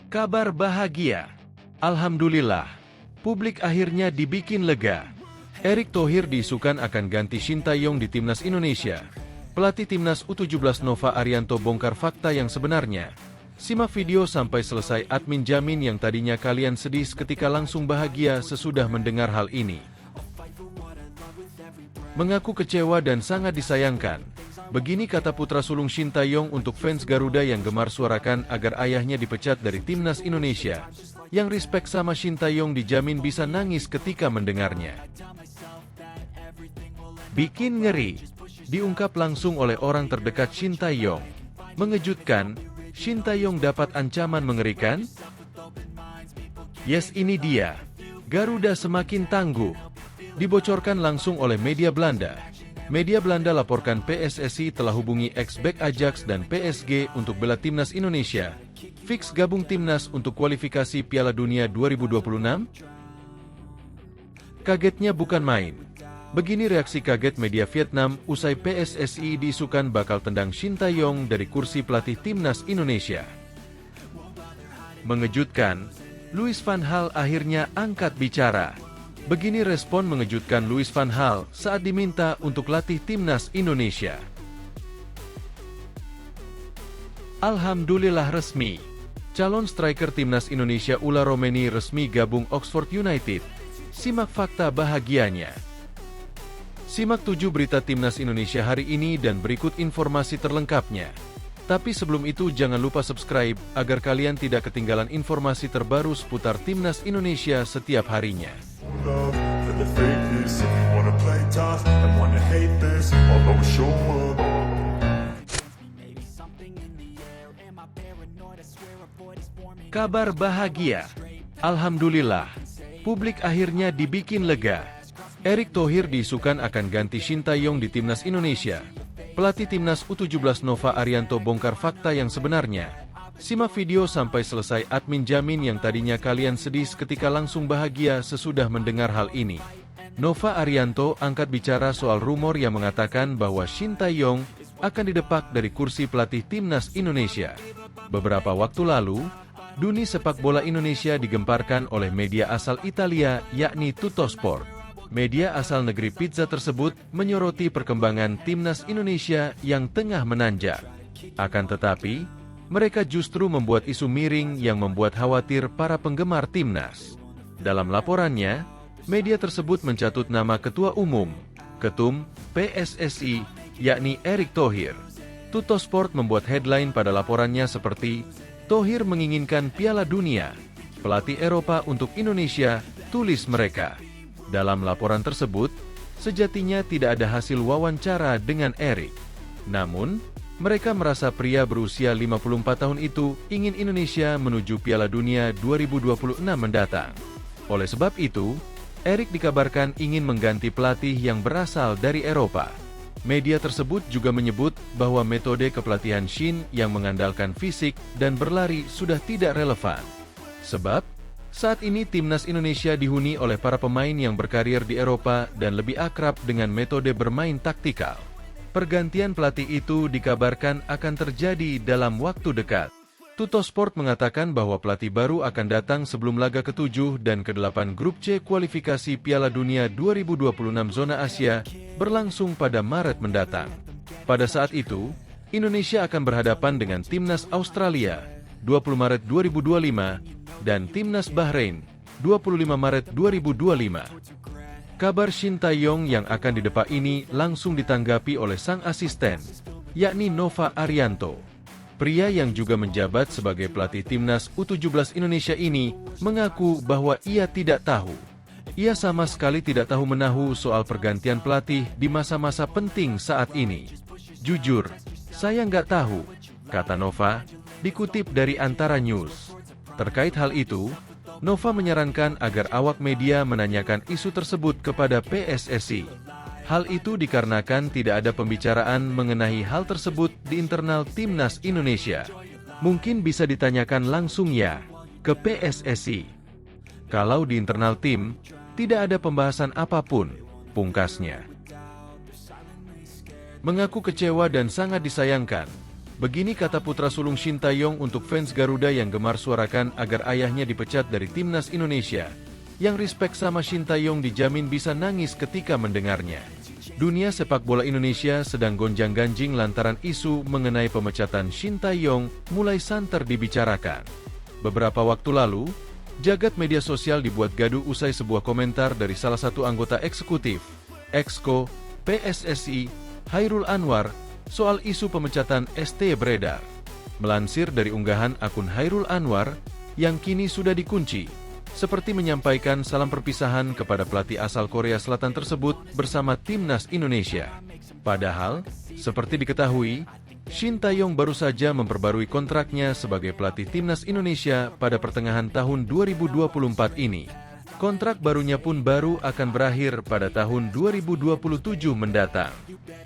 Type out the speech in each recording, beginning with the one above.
Kabar bahagia. Alhamdulillah, publik akhirnya dibikin lega. Erick Thohir diisukan akan ganti Shin Tae-yong di Timnas Indonesia. Pelatih Timnas U17 Nova Arianto bongkar fakta yang sebenarnya. Simak video sampai selesai. Admin jamin yang tadinya kalian sedih ketika langsung bahagia sesudah mendengar hal ini. Mengaku kecewa dan sangat disayangkan. Begini kata putra sulung Shin Tae-yong untuk fans Garuda yang gemar suarakan agar ayahnya dipecat dari Timnas Indonesia. Yang respect sama Shin Tae-yong dijamin bisa nangis ketika mendengarnya. Bikin ngeri. Diungkap langsung oleh orang terdekat Shin Tae-yong. Mengejutkan, Shin Tae-yong dapat ancaman mengerikan? Yes, ini dia. Garuda semakin tangguh. Dibocorkan langsung oleh media Belanda. Media Belanda laporkan PSSI telah hubungi ex-back Ajax dan PSG untuk bela Timnas Indonesia. Fix gabung Timnas untuk kualifikasi Piala Dunia 2026? Kagetnya bukan main. Begini reaksi kaget media Vietnam usai PSSI diisukan bakal tendang Shin Tae-yong dari kursi pelatih Timnas Indonesia. Mengejutkan, Louis van Gaal akhirnya angkat bicara. Begini respon mengejutkan Louis van Gaal saat diminta untuk latih Timnas Indonesia. Alhamdulillah resmi. Calon striker Timnas Indonesia Ula Romeni resmi gabung Oxford United. Simak fakta bahagianya. Simak 7 berita Timnas Indonesia hari ini dan berikut informasi terlengkapnya. Tapi sebelum itu jangan lupa subscribe agar kalian tidak ketinggalan informasi terbaru seputar Timnas Indonesia setiap harinya. Kabar bahagia. Alhamdulillah, publik akhirnya dibikin lega. Erick Thohir diisukan akan ganti Shin Tae-yong di Timnas Indonesia. Pelatih Timnas U17 Nova Arianto bongkar fakta yang sebenarnya. Simak video sampai selesai. Admin jamin yang tadinya kalian sedih ketika langsung bahagia sesudah mendengar hal ini. Nova Arianto angkat bicara soal rumor yang mengatakan bahwa Shin Tae-yong akan didepak dari kursi pelatih Timnas Indonesia. Beberapa waktu lalu, dunia sepak bola Indonesia digemparkan oleh media asal Italia yakni Tuttosport. Media asal negeri pizza tersebut menyoroti perkembangan Timnas Indonesia yang tengah menanjak. Akan tetapi, mereka justru membuat isu miring yang membuat khawatir para penggemar Timnas. Dalam laporannya, media tersebut mencatut nama Ketua Umum, Ketum, PSSI, yakni Erick Thohir. Tuttosport membuat headline pada laporannya seperti, Thohir menginginkan Piala Dunia, pelatih Eropa untuk Indonesia, tulis mereka. Dalam laporan tersebut, sejatinya tidak ada hasil wawancara dengan Erick. Namun, mereka merasa pria berusia 54 tahun itu ingin Indonesia menuju Piala Dunia 2026 mendatang. Oleh sebab itu, Erick dikabarkan ingin mengganti pelatih yang berasal dari Eropa. Media tersebut juga menyebut bahwa metode kepelatihan Shin yang mengandalkan fisik dan berlari sudah tidak relevan. Sebab, saat ini Timnas Indonesia dihuni oleh para pemain yang berkarir di Eropa dan lebih akrab dengan metode bermain taktikal. Pergantian pelatih itu dikabarkan akan terjadi dalam waktu dekat. Tuttosport mengatakan bahwa pelatih baru akan datang sebelum laga ke-7 dan ke-8 Grup C kualifikasi Piala Dunia 2026 zona Asia berlangsung pada Maret mendatang. Pada saat itu, Indonesia akan berhadapan dengan Timnas Australia 20 Maret 2025 dan Timnas Bahrain 25 Maret 2025. Kabar Shin Tae-yong yang akan didepak ini langsung ditanggapi oleh sang asisten, yakni Nova Arianto. Pria yang juga menjabat sebagai pelatih Timnas U17 Indonesia ini mengaku bahwa ia tidak tahu. Ia sama sekali tidak tahu menahu soal pergantian pelatih di masa-masa penting saat ini. Jujur, saya nggak tahu, kata Nova, dikutip dari Antara News. Terkait hal itu, Nova menyarankan agar awak media menanyakan isu tersebut kepada PSSI. Hal itu dikarenakan tidak ada pembicaraan mengenai hal tersebut di internal Timnas Indonesia. Mungkin bisa ditanyakan langsung ya, ke PSSI. Kalau di internal tim, tidak ada pembahasan apapun, pungkasnya. Mengaku kecewa dan sangat disayangkan, Begini kata putra sulung Shin Tae-yong untuk fans Garuda yang gemar suarakan agar ayahnya dipecat dari timnas Indonesia. Yang respek sama Shin Tae-yong dijamin bisa nangis ketika mendengarnya. Dunia sepak bola Indonesia sedang gonjang-ganjing lantaran isu mengenai pemecatan Shin Tae-yong mulai santer dibicarakan. Beberapa waktu lalu, jagat media sosial dibuat gaduh usai sebuah komentar dari salah satu anggota eksekutif, Exco, PSSI, Chairul Anwar, soal isu pemecatan ST beredar. Melansir dari unggahan akun Chairul Anwar, yang kini sudah dikunci, seperti menyampaikan salam perpisahan kepada pelatih asal Korea Selatan tersebut bersama timnas Indonesia. Padahal, seperti diketahui, Shin Tae-yong baru saja memperbarui kontraknya sebagai pelatih timnas Indonesia pada pertengahan tahun 2024 ini. Kontrak barunya pun baru akan berakhir pada tahun 2027 mendatang.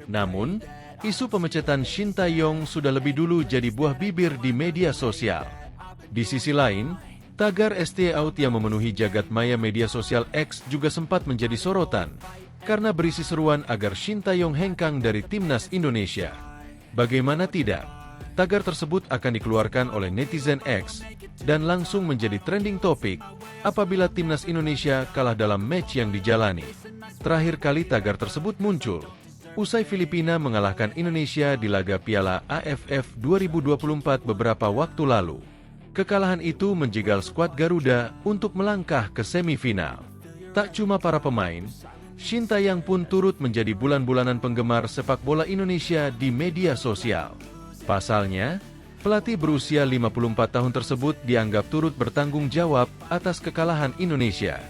Namun, isu pemecatan Shin Tae-yong sudah lebih dulu jadi buah bibir di media sosial. Di sisi lain, tagar ST Out yang memenuhi jagat maya media sosial X juga sempat menjadi sorotan, karena berisi seruan agar Shin Tae-yong hengkang dari timnas Indonesia. Bagaimana tidak, tagar tersebut akan dikeluarkan oleh netizen X, dan langsung menjadi trending topik apabila timnas Indonesia kalah dalam match yang dijalani. Terakhir kali tagar tersebut muncul usai Filipina mengalahkan Indonesia di laga Piala AFF 2024 beberapa waktu lalu. Kekalahan itu menjegal skuad Garuda untuk melangkah ke semifinal. Tak cuma para pemain, Shin Tae-yong pun turut menjadi bulan-bulanan penggemar sepak bola Indonesia di media sosial. Pasalnya, pelatih berusia 54 tahun tersebut dianggap turut bertanggung jawab atas kekalahan Indonesia.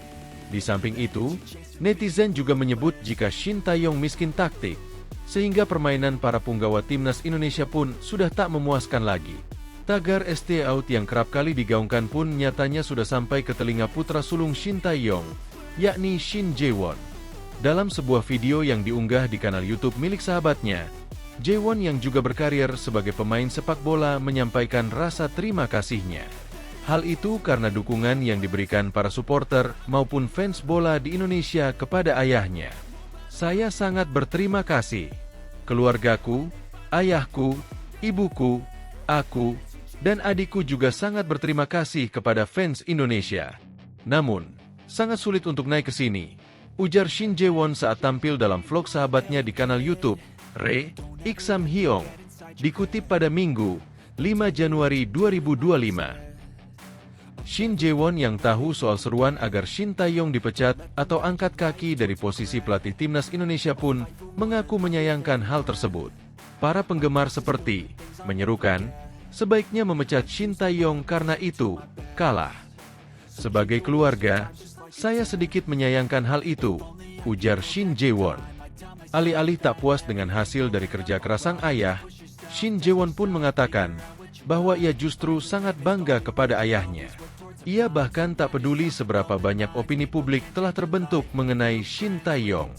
Di samping itu, netizen juga menyebut jika Shin Tae-yong miskin taktik, sehingga permainan para punggawa timnas Indonesia pun sudah tak memuaskan lagi. Tagar ST Out yang kerap kali digaungkan pun nyatanya sudah sampai ke telinga putra sulung Shin Tae-yong, yakni Shin Jae-won. Dalam sebuah video yang diunggah di kanal YouTube milik sahabatnya, Jae-won yang juga berkarir sebagai pemain sepak bola menyampaikan rasa terima kasihnya. Hal itu karena dukungan yang diberikan para supporter maupun fans bola di Indonesia kepada ayahnya. Saya sangat berterima kasih. Keluargaku, ayahku, ibuku, aku, dan adikku juga sangat berterima kasih kepada fans Indonesia. Namun, sangat sulit untuk naik ke sini, ujar Shin Jae-won saat tampil dalam vlog sahabatnya di kanal YouTube, Re, Iksam Hyong, dikutip pada Minggu, 5 Januari 2025. Shin Jae-won yang tahu soal seruan agar Shin Tae-yong dipecat atau angkat kaki dari posisi pelatih timnas Indonesia pun mengaku menyayangkan hal tersebut. Para penggemar seperti menyerukan, sebaiknya memecat Shin Tae-yong karena itu kalah. Sebagai keluarga, saya sedikit menyayangkan hal itu, ujar Shin Jae-won. Alih-alih tak puas dengan hasil dari kerja keras sang ayah, Shin Jae-won pun mengatakan bahwa ia justru sangat bangga kepada ayahnya. Ia bahkan tak peduli seberapa banyak opini publik telah terbentuk mengenai Shin Tae-yong.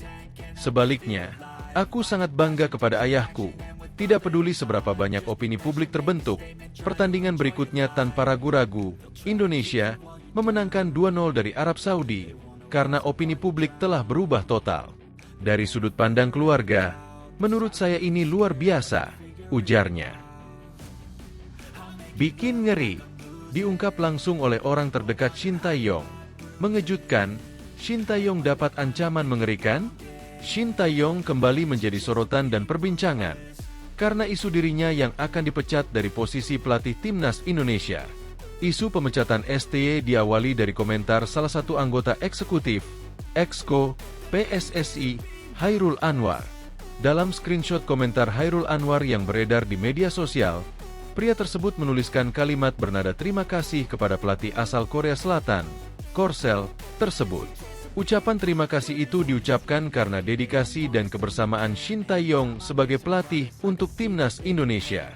Sebaliknya, aku sangat bangga kepada ayahku. Tidak peduli seberapa banyak opini publik terbentuk, pertandingan berikutnya tanpa ragu-ragu, Indonesia memenangkan 2-0 dari Arab Saudi, karena opini publik telah berubah total. Dari sudut pandang keluarga, menurut saya ini luar biasa, ujarnya. Bikin ngeri, diungkap langsung oleh orang terdekat Shin Tae-yong. Mengejutkan, Shin Tae-yong dapat ancaman mengerikan? Shin Tae-yong kembali menjadi sorotan dan perbincangan, karena isu dirinya yang akan dipecat dari posisi pelatih timnas Indonesia. Isu pemecatan STY diawali dari komentar salah satu anggota eksekutif, Exco, PSSI, Chairul Anwar. Dalam screenshot komentar Chairul Anwar yang beredar di media sosial, pria tersebut menuliskan kalimat bernada terima kasih kepada pelatih asal Korea Selatan, Korsel, tersebut. Ucapan terima kasih itu diucapkan karena dedikasi dan kebersamaan Shin Tae-yong sebagai pelatih untuk timnas Indonesia.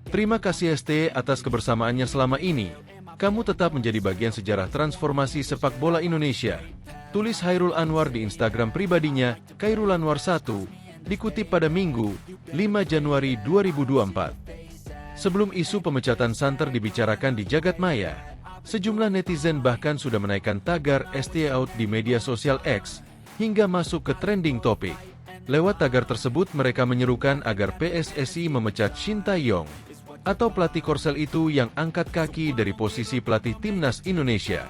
Terima kasih ST atas kebersamaannya selama ini. Kamu tetap menjadi bagian sejarah transformasi sepak bola Indonesia. Tulis Chairul Anwar di Instagram pribadinya, Chairul Anwar 1, dikutip pada Minggu, 5 Januari 2024. Sebelum isu pemecatan santer dibicarakan di jagat maya, sejumlah netizen bahkan sudah menaikkan tagar ST Out di media sosial X, hingga masuk ke trending topik. Lewat tagar tersebut mereka menyerukan agar PSSI memecat Shin Tae-yong. Atau pelatih Korsel itu yang angkat kaki dari posisi pelatih Timnas Indonesia?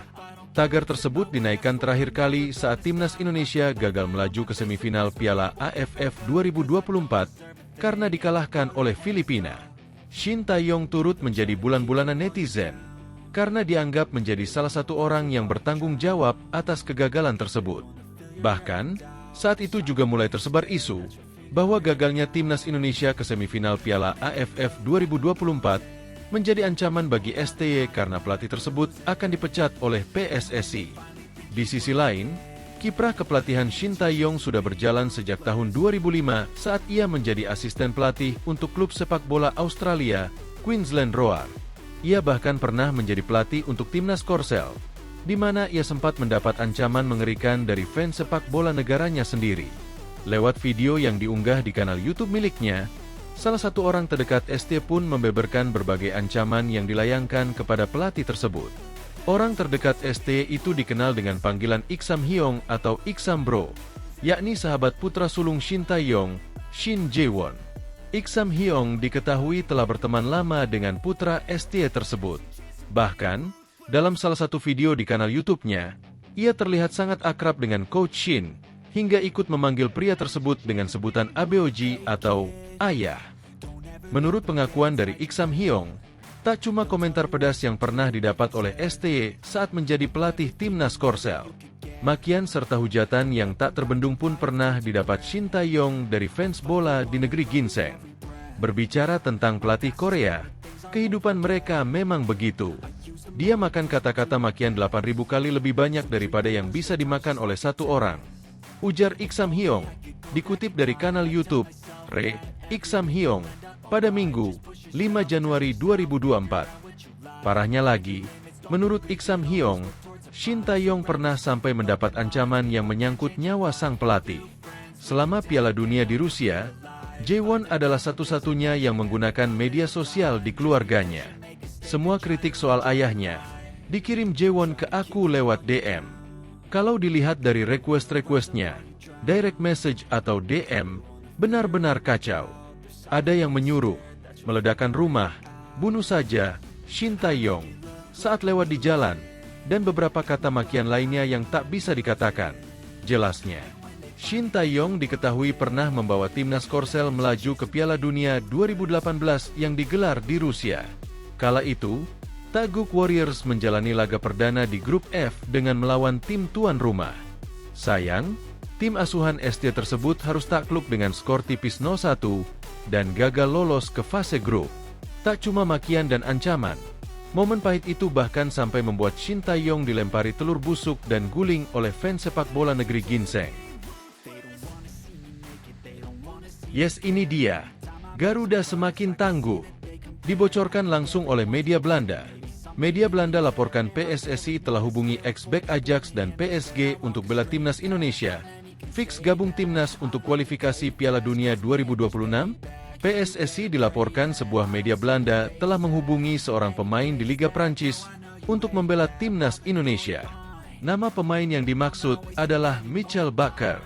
Tagar tersebut dinaikkan terakhir kali saat Timnas Indonesia gagal melaju ke semifinal Piala AFF 2024 karena dikalahkan oleh Filipina. Shin Tae-yong turut menjadi bulan-bulanan netizen karena dianggap menjadi salah satu orang yang bertanggung jawab atas kegagalan tersebut. Bahkan, saat itu juga mulai tersebar isu bahwa gagalnya Timnas Indonesia ke semifinal Piala AFF 2024 menjadi ancaman bagi STY karena pelatih tersebut akan dipecat oleh PSSI. Di sisi lain, kiprah kepelatihan Shin Tae-yong sudah berjalan sejak tahun 2005 saat ia menjadi asisten pelatih untuk klub sepak bola Australia, Queensland Roar. Ia bahkan pernah menjadi pelatih untuk Timnas Korsel, di mana ia sempat mendapat ancaman mengerikan dari fans sepak bola negaranya sendiri. Lewat video yang diunggah di kanal YouTube miliknya, salah satu orang terdekat ST pun membeberkan berbagai ancaman yang dilayangkan kepada pelatih tersebut. Orang terdekat ST itu dikenal dengan panggilan Iksam Hyong atau Iksam Bro, yakni sahabat putra sulung Shin Tae-yong, Shin Jae-won. Iksam Hyong diketahui telah berteman lama dengan putra ST tersebut. Bahkan, dalam salah satu video di kanal YouTube-nya, ia terlihat sangat akrab dengan Coach Shin, hingga ikut memanggil pria tersebut dengan sebutan ABOG atau ayah. Menurut pengakuan dari Iksam Hyong, tak cuma komentar pedas yang pernah didapat oleh STY saat menjadi pelatih Timnas Korsel. Makian serta hujatan yang tak terbendung pun pernah didapat Shin Tae-yong dari fans bola di negeri ginseng. Berbicara tentang pelatih Korea, kehidupan mereka memang begitu. Dia makan kata-kata makian 8.000 kali lebih banyak daripada yang bisa dimakan oleh satu orang, ujar Iksam Hyong, dikutip dari kanal YouTube Iksam Hyong pada Minggu, 5 Januari 2024. Parahnya lagi, menurut Iksam Hyong, Shin Tae-yong pernah sampai mendapat ancaman yang menyangkut nyawa sang pelatih. Selama Piala Dunia di Rusia, Jae-won adalah satu-satunya yang menggunakan media sosial di keluarganya. Semua kritik soal ayahnya dikirim Jae-won ke aku lewat DM. Kalau dilihat dari request-requestnya, direct message atau DM, benar-benar kacau. Ada yang menyuruh, meledakkan rumah, bunuh saja, Shin Tae-yong, saat lewat di jalan, dan beberapa kata makian lainnya yang tak bisa dikatakan. Jelasnya, Shin Tae-yong diketahui pernah membawa Timnas Korsel melaju ke Piala Dunia 2018 yang digelar di Rusia. Kala itu, Taeguk Warriors menjalani laga perdana di grup F dengan melawan tim tuan rumah. Sayang, tim asuhan ST tersebut harus takluk dengan skor tipis 0-1 dan gagal lolos ke fase grup. Tak cuma makian dan ancaman, momen pahit itu bahkan sampai membuat Shin Tae-yong dilempari telur busuk dan guling oleh fans sepak bola negeri ginseng. Yes, ini dia, Garuda semakin tangguh. Dibocorkan langsung oleh media Belanda. Media Belanda laporkan PSSI telah hubungi ex-back Ajax dan PSG untuk bela Timnas Indonesia. Fix gabung Timnas untuk kualifikasi Piala Dunia 2026. PSSI dilaporkan sebuah media Belanda telah menghubungi seorang pemain di Liga Prancis untuk membela Timnas Indonesia. Nama pemain yang dimaksud adalah Michel Bakker.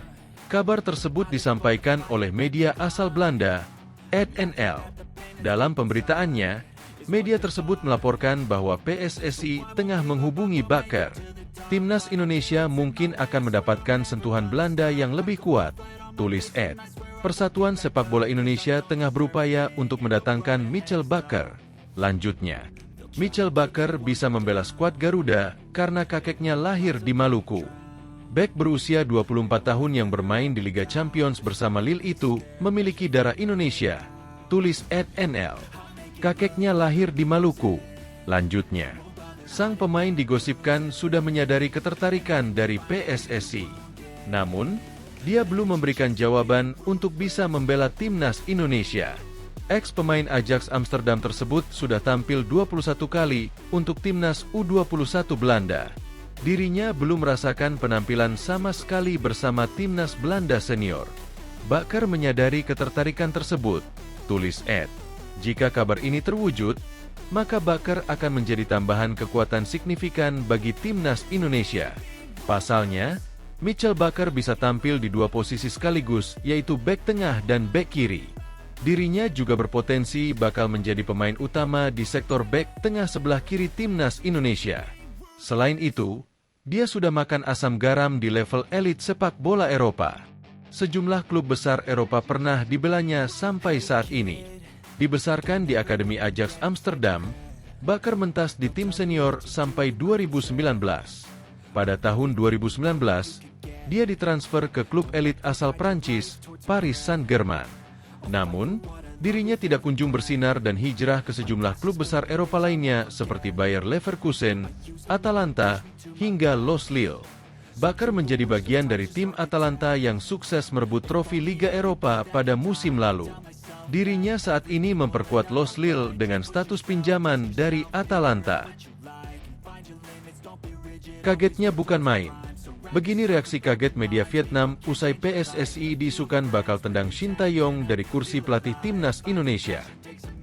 Kabar tersebut disampaikan oleh media asal Belanda, NL. Dalam pemberitaannya, media tersebut melaporkan bahwa PSSI tengah menghubungi Bakker. Timnas Indonesia mungkin akan mendapatkan sentuhan Belanda yang lebih kuat, tulis Ed. Persatuan Sepak Bola Indonesia tengah berupaya untuk mendatangkan Michel Bakker. Lanjutnya, Michel Bakker bisa membela skuad Garuda karena kakeknya lahir di Maluku. Bek berusia 24 tahun yang bermain di Liga Champions bersama Lille itu memiliki darah Indonesia, tulis Ed NL. Kakeknya lahir di Maluku. Lanjutnya, sang pemain digosipkan sudah menyadari ketertarikan dari PSSI. Namun, dia belum memberikan jawaban untuk bisa membela Timnas Indonesia. Ex-pemain Ajax Amsterdam tersebut sudah tampil 21 kali untuk Timnas U21 Belanda. Dirinya belum merasakan penampilan sama sekali bersama Timnas Belanda senior. Bakker menyadari ketertarikan tersebut, tulis Ed. Jika kabar ini terwujud, maka Bakker akan menjadi tambahan kekuatan signifikan bagi Timnas Indonesia. Pasalnya, Michel Bakker bisa tampil di dua posisi sekaligus, yaitu bek tengah dan bek kiri. Dirinya juga berpotensi bakal menjadi pemain utama di sektor bek tengah sebelah kiri timnas Indonesia. Selain itu, dia sudah makan asam garam di level elit sepak bola Eropa. Sejumlah klub besar Eropa pernah dibelanya sampai saat ini. Dibesarkan di Akademi Ajax Amsterdam, Bakker mentas di tim senior sampai 2019. Pada tahun 2019, dia ditransfer ke klub elit asal Prancis, Paris Saint-Germain. Namun, dirinya tidak kunjung bersinar dan hijrah ke sejumlah klub besar Eropa lainnya seperti Bayer Leverkusen, Atalanta, hingga Los Lille. Bakker menjadi bagian dari tim Atalanta yang sukses merebut trofi Liga Eropa pada musim lalu. Dirinya saat ini memperkuat Los Lille dengan status pinjaman dari Atalanta. Kagetnya bukan main. Begini reaksi kaget media Vietnam usai PSSI diisukan bakal tendang Shin Tae-yong dari kursi pelatih timnas Indonesia.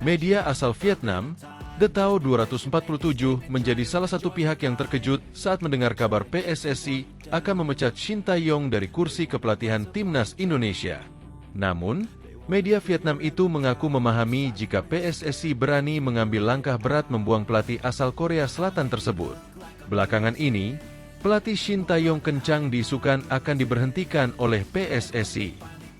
Media asal Vietnam, The Tao 247, menjadi salah satu pihak yang terkejut saat mendengar kabar PSSI akan memecat Shin Tae-yong dari kursi kepelatihan timnas Indonesia. Namun, media Vietnam itu mengaku memahami jika PSSI berani mengambil langkah berat membuang pelatih asal Korea Selatan tersebut. Belakangan ini, pelatih Shin Tae-yong kencang diisukan akan diberhentikan oleh PSSI.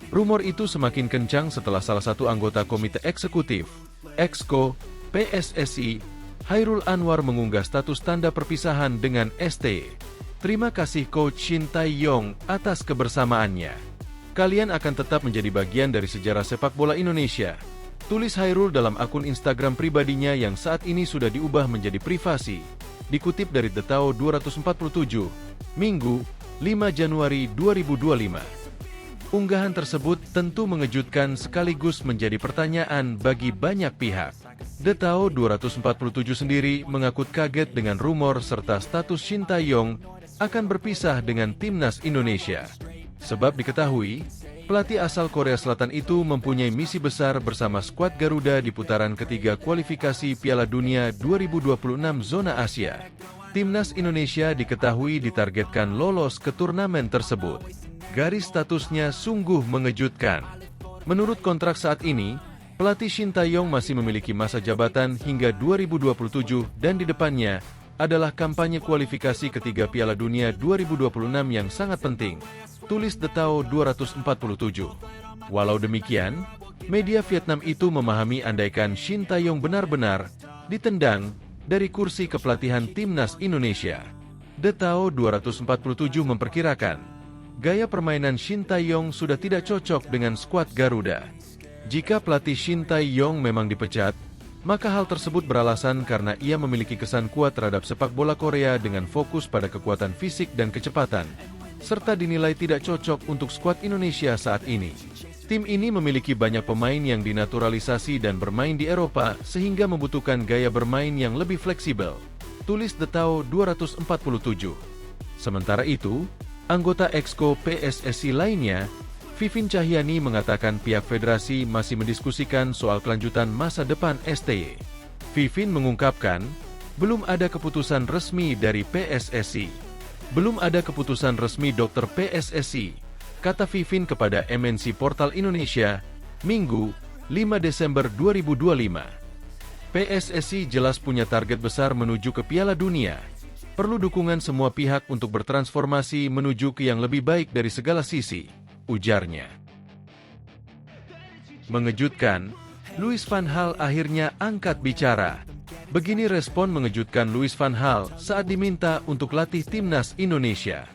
Rumor itu semakin kencang setelah salah satu anggota komite eksekutif, Exco, PSSI, Hairul Anwar mengunggah status tanda perpisahan dengan ST. Terima kasih Coach Shin Tae-yong atas kebersamaannya. Kalian akan tetap menjadi bagian dari sejarah sepak bola Indonesia. Tulis Hairul dalam akun Instagram pribadinya yang saat ini sudah diubah menjadi privasi. Dikutip dari The Tao 247, Minggu, 5 Januari 2025. Unggahan tersebut tentu mengejutkan sekaligus menjadi pertanyaan bagi banyak pihak. The Tao 247 sendiri mengaku kaget dengan rumor serta status Shin Tae-yong akan berpisah dengan timnas Indonesia. Sebab diketahui, pelatih asal Korea Selatan itu mempunyai misi besar bersama skuad Garuda di putaran ketiga kualifikasi Piala Dunia 2026 zona Asia. Timnas Indonesia diketahui ditargetkan lolos ke turnamen tersebut. Garis statusnya sungguh mengejutkan. Menurut kontrak saat ini, pelatih Shin Tae-yong masih memiliki masa jabatan hingga 2027 dan di depannya adalah kampanye kualifikasi ketiga Piala Dunia 2026 yang sangat penting. Tulis The Tao 247. Walau demikian, media Vietnam itu memahami andaikan Shin Tae-yong benar-benar ditendang dari kursi kepelatihan timnas Indonesia. The Tao 247 memperkirakan, gaya permainan Shin Tae-yong sudah tidak cocok dengan skuad Garuda. Jika pelatih Shin Tae-yong memang dipecat, maka hal tersebut beralasan karena ia memiliki kesan kuat terhadap sepak bola Korea dengan fokus pada kekuatan fisik dan kecepatan, serta dinilai tidak cocok untuk skuad Indonesia saat ini. Tim ini memiliki banyak pemain yang dinaturalisasi dan bermain di Eropa sehingga membutuhkan gaya bermain yang lebih fleksibel. Tulis The Tao 247. Sementara itu, anggota Exco PSSI lainnya, Vivin Cahyani mengatakan pihak federasi masih mendiskusikan soal kelanjutan masa depan STY. Vivin mengungkapkan, belum ada keputusan resmi dari PSSI. Belum ada keputusan resmi dokter PSSI, kata Vivin kepada MNC Portal Indonesia, Minggu, 5 Desember 2025. PSSI jelas punya target besar menuju ke Piala Dunia. Perlu dukungan semua pihak untuk bertransformasi menuju ke yang lebih baik dari segala sisi, ujarnya. Mengejutkan, Louis van Gaal akhirnya angkat bicara. Begini respon mengejutkan Louis van Gaal saat diminta untuk latih timnas Indonesia.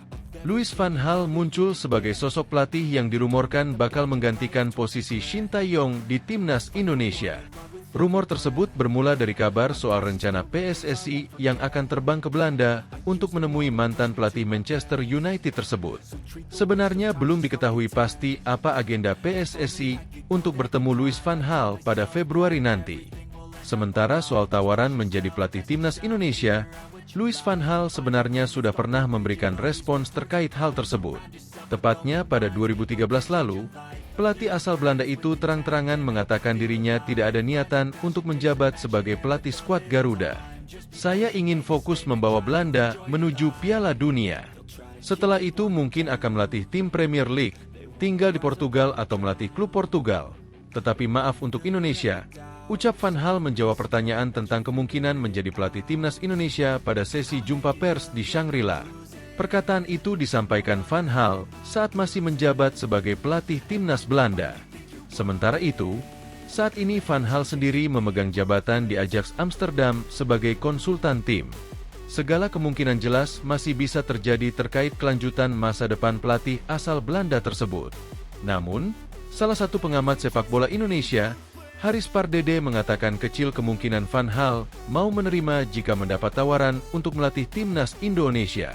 Louis van Gaal muncul sebagai sosok pelatih yang dirumorkan bakal menggantikan posisi Shin Tae-yong di timnas Indonesia. Rumor tersebut bermula dari kabar soal rencana PSSI yang akan terbang ke Belanda untuk menemui mantan pelatih Manchester United tersebut. Sebenarnya belum diketahui pasti apa agenda PSSI untuk bertemu Louis van Gaal pada Februari nanti. Sementara soal tawaran menjadi pelatih timnas Indonesia, Louis van Gaal sebenarnya sudah pernah memberikan respons terkait hal tersebut. Tepatnya pada 2013 lalu, pelatih asal Belanda itu terang-terangan mengatakan dirinya tidak ada niatan untuk menjabat sebagai pelatih skuad Garuda. Saya ingin fokus membawa Belanda menuju Piala Dunia. Setelah itu mungkin akan melatih tim Premier League, tinggal di Portugal atau melatih klub Portugal. tetapi maaf untuk Indonesia, ucap Van Gaal menjawab pertanyaan tentang kemungkinan menjadi pelatih timnas Indonesia pada sesi jumpa pers di Shangri-La. Perkataan itu disampaikan Van Gaal saat masih menjabat sebagai pelatih timnas Belanda. Sementara itu, saat ini Van Gaal sendiri memegang jabatan di Ajax Amsterdam sebagai konsultan tim. Segala kemungkinan jelas masih bisa terjadi terkait kelanjutan masa depan pelatih asal Belanda tersebut. Namun, salah satu pengamat sepak bola Indonesia, Haris Pardede, mengatakan kecil kemungkinan Van Gaal mau menerima jika mendapat tawaran untuk melatih timnas Indonesia.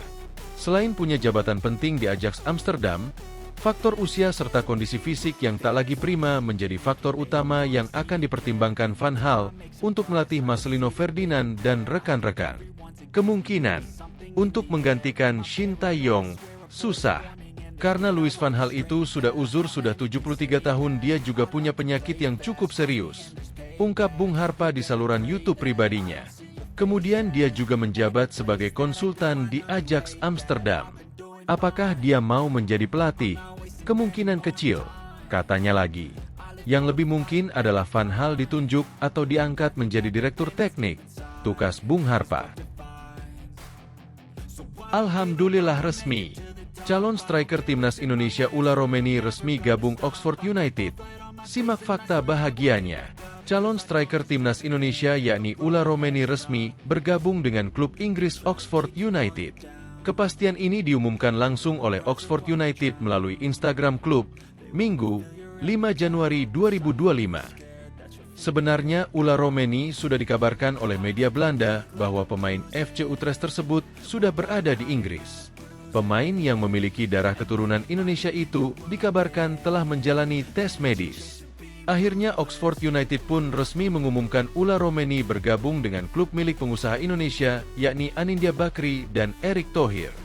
Selain punya jabatan penting di Ajax Amsterdam, faktor usia serta kondisi fisik yang tak lagi prima menjadi faktor utama yang akan dipertimbangkan Van Gaal untuk melatih Marcelino Ferdinand dan rekan-rekan. Kemungkinan untuk menggantikan Shin Tae-yong susah. Karena Louis van Gaal itu sudah uzur, sudah 73 tahun, dia juga punya penyakit yang cukup serius, ungkap Bung Harpa di saluran YouTube pribadinya. Kemudian dia juga menjabat sebagai konsultan di Ajax Amsterdam. Apakah dia mau menjadi pelatih? Kemungkinan kecil, katanya lagi. Yang lebih mungkin adalah Van Gaal ditunjuk atau diangkat menjadi direktur teknik, tukas Bung Harpa. Alhamdulillah resmi. Calon striker timnas Indonesia Ula Romeni resmi gabung Oxford United. Simak fakta bahagianya. Calon striker timnas Indonesia yakni Ula Romeni resmi bergabung dengan klub Inggris Oxford United. Kepastian ini diumumkan langsung oleh Oxford United melalui Instagram klub, Minggu, 5 Januari 2025. Sebenarnya Ula Romeni sudah dikabarkan oleh media Belanda bahwa pemain FC Utrecht tersebut sudah berada di Inggris. Pemain yang memiliki darah keturunan Indonesia itu dikabarkan telah menjalani tes medis. Akhirnya Oxford United pun resmi mengumumkan Ula Romeni bergabung dengan klub milik pengusaha Indonesia yakni Anindya Bakri dan Erick Thohir.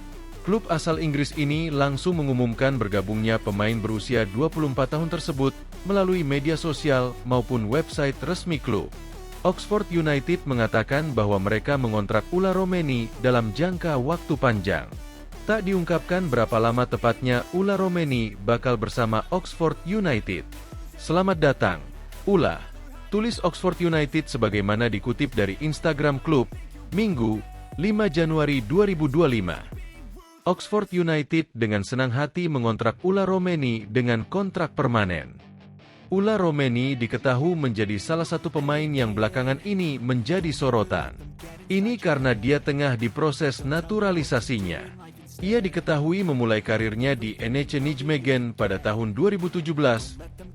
Klub asal Inggris ini langsung mengumumkan bergabungnya pemain berusia 24 tahun tersebut melalui media sosial maupun website resmi klub. Oxford United mengatakan bahwa mereka mengontrak Ula Romeni dalam jangka waktu panjang. Tak diungkapkan berapa lama tepatnya Ula Romeni bakal bersama Oxford United. Selamat datang, Ula, tulis Oxford United sebagaimana dikutip dari Instagram klub, Minggu, 5 Januari 2025. Oxford United dengan senang hati mengontrak Ula Romeni dengan kontrak permanen. Ula Romeni diketahui menjadi salah satu pemain yang belakangan ini menjadi sorotan. Ini karena dia tengah diproses naturalisasinya. Ia diketahui memulai karirnya di NEC Nijmegen pada tahun 2017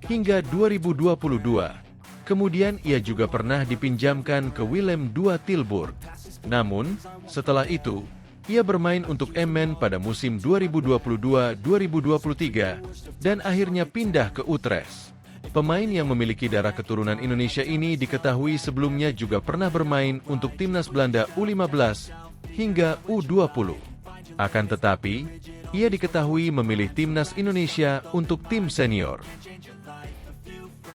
hingga 2022. Kemudian ia juga pernah dipinjamkan ke Willem II Tilburg. Namun, setelah itu, ia bermain untuk Emmen pada musim 2022-2023 dan akhirnya pindah ke Utrecht. Pemain yang memiliki darah keturunan Indonesia ini diketahui sebelumnya juga pernah bermain untuk timnas Belanda U15 hingga U20. Akan tetapi, ia diketahui memilih timnas Indonesia untuk tim senior.